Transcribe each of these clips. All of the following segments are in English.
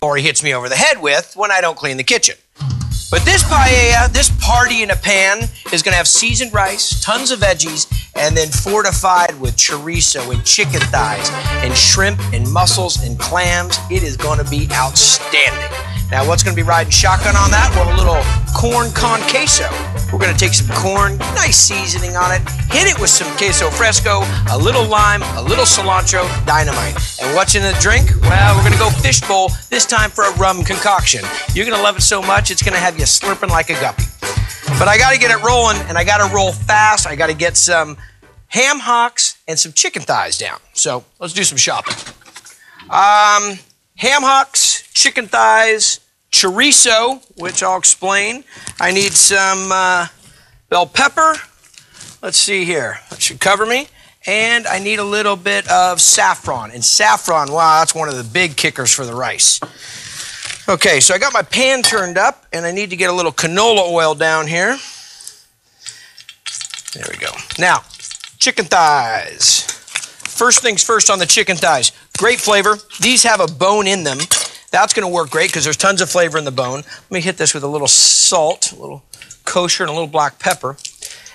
or he hits me over the head with when I don't clean the kitchen. But this paella, this party in a pan, is going to have seasoned rice, tons of veggies, and then fortified with chorizo and chicken thighs and shrimp and mussels and clams. It is going to be outstanding. Now, what's going to be riding shotgun on that? Well, a little corn con queso. We're going to take some corn, nice seasoning on it, hit it with some queso fresco, a little lime, a little cilantro, dynamite. And what's in the drink? Well, we're going to go fishbowl, this time for a rum concoction. You're going to love it so much, it's going to have you slurping like a guppy. But I got to get it rolling, and I got to roll fast. I got to get some ham hocks and some chicken thighs down. So let's do some shopping. Ham hocks, chicken thighs, chorizo, which I'll explain. I need some bell pepper. Let's see here. That should cover me. And I need a little bit of saffron. And saffron, wow, that's one of the big kickers for the rice. Okay, so I got my pan turned up, and I need to get a little canola oil down here. There we go. Now, chicken thighs. First things first on the chicken thighs. Great flavor. These have a bone in them. That's going to work great because there's tons of flavor in the bone. Let me hit this with a little salt, a little kosher, and a little black pepper.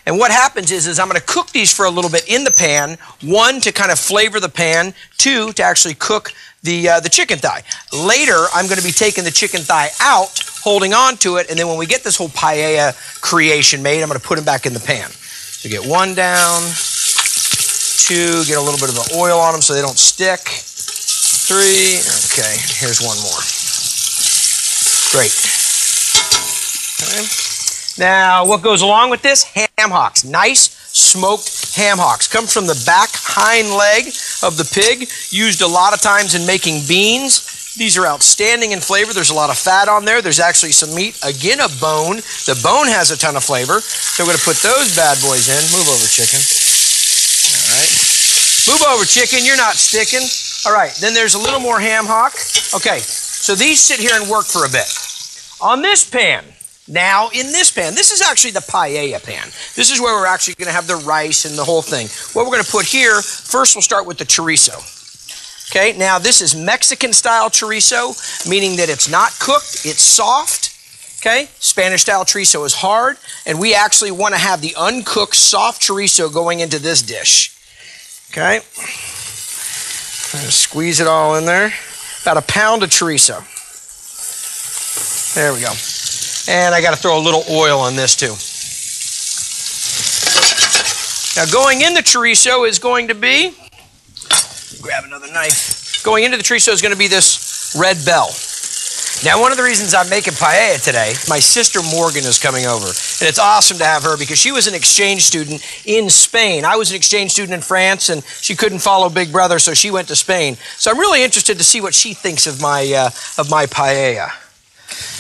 And what happens is I'm going to cook these for a little bit in the pan. One, to kind of flavor the pan. Two, to actually cook the chicken thigh. Later, I'm going to be taking the chicken thigh out, holding on to it, and then when we get this whole paella creation made, I'm going to put them back in the pan. So get one down, two, get a little bit of the oil on them so they don't stick. Three, okay, here's one more. Great. Okay. Now, what goes along with this? Ham hocks. Nice smoked ham hocks. Comes from the back hind leg of the pig. Used a lot of times in making beans. These are outstanding in flavor. There's a lot of fat on there. There's actually some meat. Again, a bone. The bone has a ton of flavor. So we're going to put those bad boys in. Move over, chicken. All right. Move over, chicken. You're not sticking. All right. Then there's a little more ham hock. Okay. So these sit here and work for a bit. On this pan, now in this pan, this is actually the paella pan. This is where we're actually going to have the rice and the whole thing. What we're going to put here, first we'll start with the chorizo. Okay, now this is Mexican style chorizo, meaning that it's not cooked, it's soft. Okay, Spanish style chorizo is hard, and we actually want to have the uncooked soft chorizo going into this dish. Okay, squeeze it all in there. About a pound of chorizo. There we go. And I got to throw a little oil on this too. Now going in the chorizo is going to be, grab another knife. Going into the chorizo is going to be this red bell. Now one of the reasons I'm making paella today, my sister Morgan is coming over. And it's awesome to have her because she was an exchange student in Spain. I was an exchange student in France and she couldn't follow Big Brother, so she went to Spain. So I'm really interested to see what she thinks of my paella.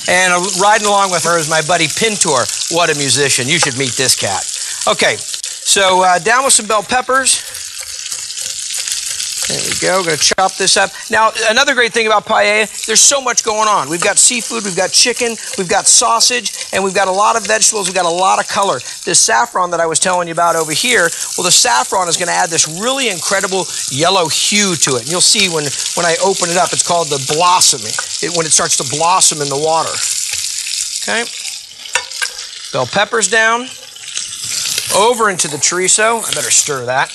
And riding along with her is my buddy Pintor. What a musician. You should meet this cat. Okay, so down with some bell peppers. There we go. Going to chop this up. Now, another great thing about paella, there's so much going on. We've got seafood, we've got chicken, we've got sausage, and we've got a lot of vegetables. We've got a lot of color. This saffron that I was telling you about over here, well, the saffron is going to add this really incredible yellow hue to it. And you'll see when I open it up, it's called the blossoming. When it starts to blossom in the water. Okay. Bell peppers down. Over into the chorizo. I better stir that.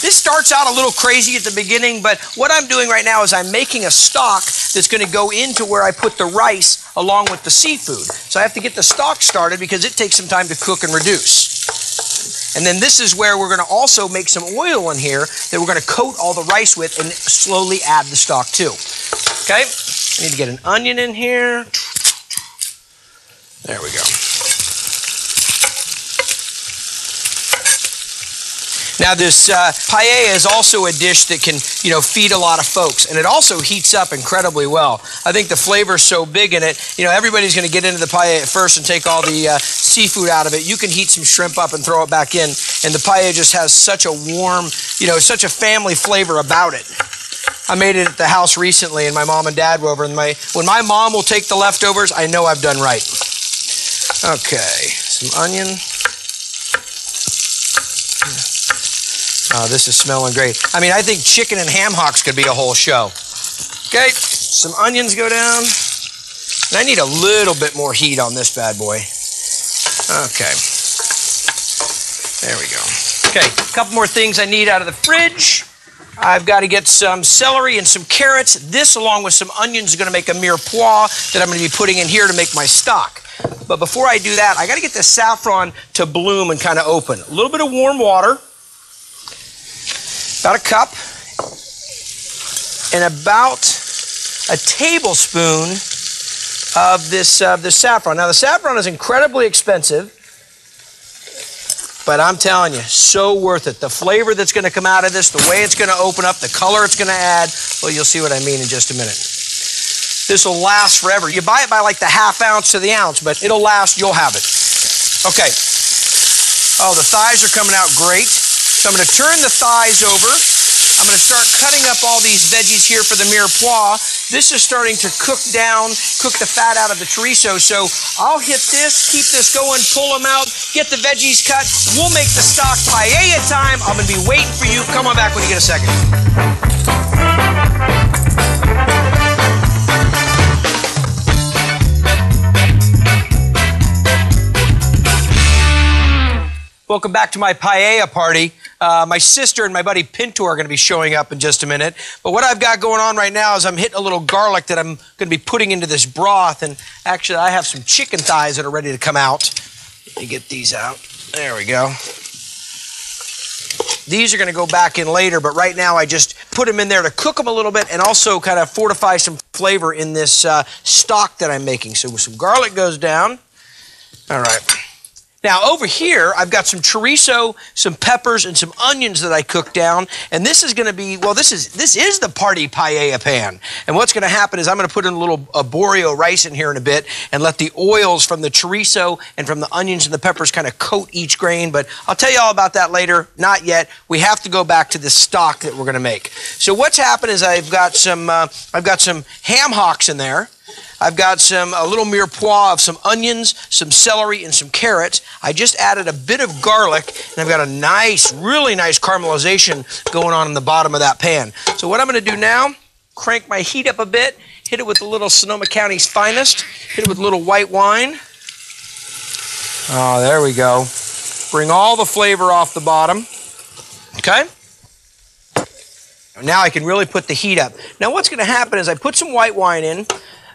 This starts out a little crazy at the beginning, but what I'm doing right now is I'm making a stock that's going to go into where I put the rice along with the seafood. So I have to get the stock started because it takes some time to cook and reduce. And then this is where we're going to also make some oil in here that we're going to coat all the rice with and slowly add the stock to. Okay? I need to get an onion in here. There we go. Now this paella is also a dish that can, feed a lot of folks, and it also heats up incredibly well. I think the flavor is so big in it. Everybody's going to get into the paella at first and take all the seafood out of it. You can heat some shrimp up and throw it back in, and the paella just has such a warm, such a family flavor about it. I made it at the house recently, and my mom and dad were over, and when my mom will take the leftovers, I know I've done right. Okay, some onion. Oh, this is smelling great. I mean, I think chicken and ham hocks could be a whole show. Okay, some onions go down. And I need a little bit more heat on this bad boy. Okay. There we go. Okay, a couple more things I need out of the fridge. I've got to get some celery and some carrots. This, along with some onions, is going to make a mirepoix that I'm going to be putting in here to make my stock. But before I do that, I got to get the saffron to bloom and kind of open. A little bit of warm water, about a cup, and about a tablespoon of this saffron. Now, the saffron is incredibly expensive, but I'm telling you, so worth it. The flavor that's going to come out of this, the way it's going to open up, the color it's going to add, well, you'll see what I mean in just a minute. This will last forever. You buy it by like the ½ ounce to the ounce, but it'll last, you'll have it. Okay. Oh, the thighs are coming out great. So I'm going to turn the thighs over. I'm going to start cutting up all these veggies here for the mirepoix. This is starting to cook down, cook the fat out of the chorizo. So I'll hit this, keep this going, pull them out, get the veggies cut. We'll make the stock paella time. I'm going to be waiting for you. Come on back when you get a second. Welcome back to my paella party. My sister and my buddy Pinto are going to be showing up in just a minute. But what I've got going on right now is I'm hitting a little garlic that I'm going to be putting into this broth. And actually, I have some chicken thighs that are ready to come out. Let me get these out. There we go. These are going to go back in later, but right now I just put them in there to cook them a little bit and also kind of fortify some flavor in this stock that I'm making. So some garlic goes down. All right. Now over here, I've got some chorizo, some peppers, and some onions that I cooked down. And this is going to be, well, this is the party paella pan. And what's going to happen is I'm going to put in a little arborio rice in here in a bit and let the oils from the chorizo and from the onions and the peppers kind of coat each grain. But I'll tell you all about that later. Not yet. We have to go back to the stock that we're going to make. So what's happened is I've got some ham hocks in there. I've got a little mirepoix of some onions, some celery, and some carrots. I just added a bit of garlic, and I've got a nice, really nice caramelization going on in the bottom of that pan. So what I'm going to do now, crank my heat up a bit, hit it with a little Sonoma County's Finest, hit it with a little white wine. Oh, there we go. Bring all the flavor off the bottom. Okay? Now I can really put the heat up. Now what's going to happen is I put some white wine in.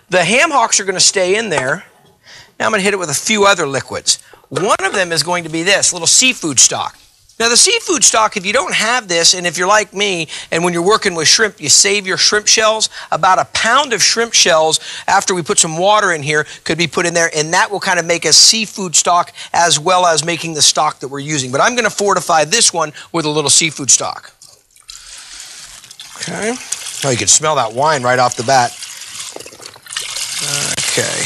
The ham hocks are going to stay in there. Now I'm going to hit it with a few other liquids. One of them is going to be this, little seafood stock. Now the seafood stock, if you don't have this, and if you're like me, and when you're working with shrimp, you save your shrimp shells, about a pound of shrimp shells, after we put some water in here, could be put in there, and that will kind of make a seafood stock as well as making the stock that we're using. But I'm going to fortify this one with a little seafood stock. Okay. Oh, you can smell that wine right off the bat. Okay,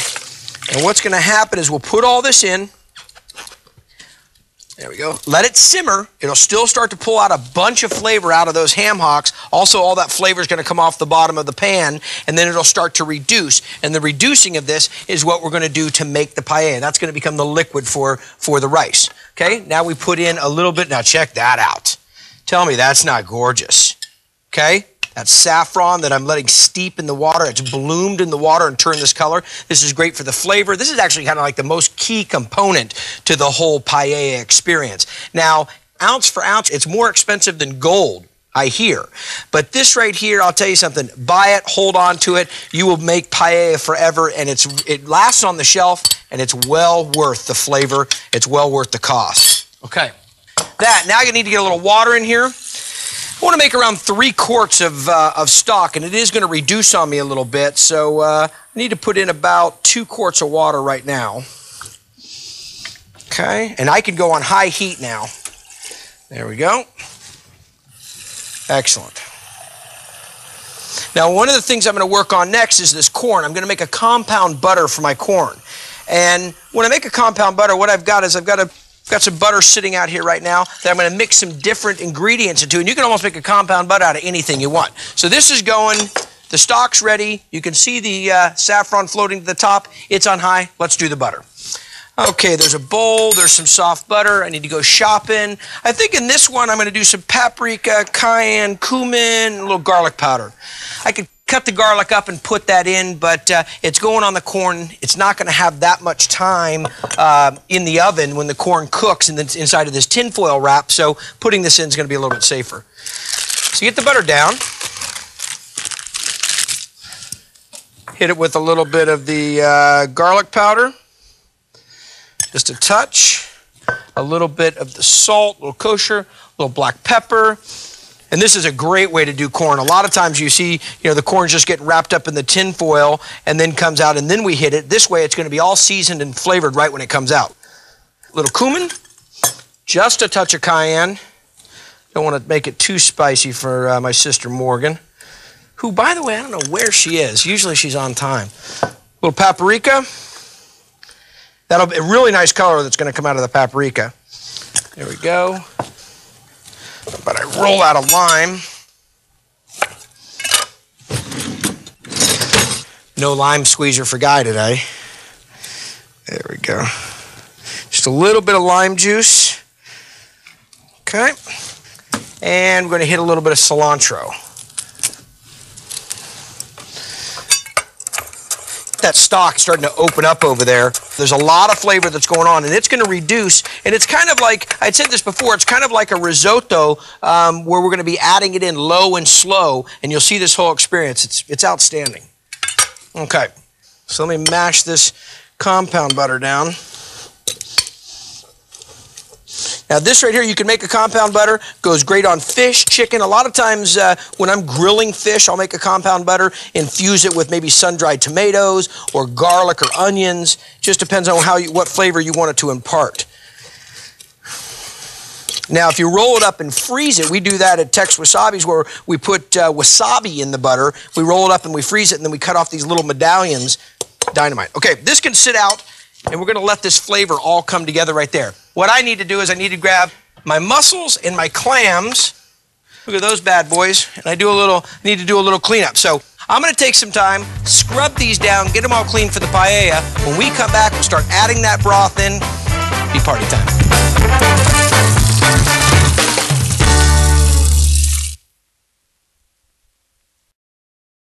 and what's going to happen is we'll put all this in. There we go. Let it simmer. It'll still start to pull out a bunch of flavor out of those ham hocks. Also, all that flavor is going to come off the bottom of the pan, and then it'll start to reduce. And the reducing of this is what we're going to do to make the paella. That's going to become the liquid for the rice. Okay, now we put in a little bit. Now check that out. Tell me that's not gorgeous. Okay? That saffron that I'm letting steep in the water, it's bloomed in the water and turned this color. This is great for the flavor. This is actually kind of like the most key component to the whole paella experience. Now, ounce for ounce, it's more expensive than gold, I hear. But this right here, I'll tell you something. Buy it, hold on to it. You will make paella forever, and it lasts on the shelf, and it's well worth the flavor. It's well worth the cost. Okay. Now you need to get a little water in here. I want to make around 3 quarts of stock, and it is going to reduce on me a little bit, so I need to put in about 2 quarts of water right now. Okay, and I can go on high heat now. There we go. Excellent. Now, one of the things I'm going to work on next is this corn. I'm going to make a compound butter for my corn. And when I make a compound butter, what I've got is I've got some butter sitting out here right now that I'm going to mix some different ingredients into, and you can almost make a compound butter out of anything you want. So this is going, the stock's ready. You can see the saffron floating to the top. It's on high. Let's do the butter. Okay, there's a bowl. There's some soft butter. I need to go shopping. I think in this one I'm going to do some paprika, cayenne, cumin, a little garlic powder. I could cut the garlic up and put that in, but it's going on the corn. It's not going to have that much time in the oven when the corn cooks inside of this tin foil wrap, so putting this in is going to be a little bit safer. So get the butter down. Hit it with a little bit of the garlic powder, just a touch, a little bit of the salt, a little kosher, a little black pepper. And this is a great way to do corn. A lot of times you see, the corn's just getting wrapped up in the tin foil and then comes out and then we hit it. This way it's going to be all seasoned and flavored right when it comes out. A little cumin, just a touch of cayenne. Don't want to make it too spicy for my sister Morgan, who, by the way, I don't know where she is. Usually she's on time. A little paprika. That'll be a really nice color that's going to come out of the paprika. There we go. But I roll out a lime. No lime squeezer for Guy today. There we go. Just a little bit of lime juice. Okay. And we're going to hit a little bit of cilantro. That stock starting to open up over there. There's a lot of flavor that's going on, and it's going to reduce. And it's kind of like, I'd said this before, it's kind of like a risotto where we're going to be adding it in low and slow, and you'll see this whole experience. It's outstanding. Okay, so let me mash this compound butter down. Now this right here, you can make a compound butter, goes great on fish, chicken. A lot of times when I'm grilling fish, I'll make a compound butter, infuse it with maybe sun-dried tomatoes or garlic or onions. Just depends on what flavor you want it to impart. Now if you roll it up and freeze it, we do that at Tex Wasabi's where we put wasabi in the butter. We roll it up and we freeze it and then we cut off these little medallions. Dynamite. Okay, this can sit out and we're going to let this flavor all come together right there. What I need to do is I need to grab my mussels and my clams. Look at those bad boys. And I need to do a little cleanup. So I'm going to take some time, scrub these down, get them all clean for the paella. When we come back, we'll start adding that broth in. Be party time.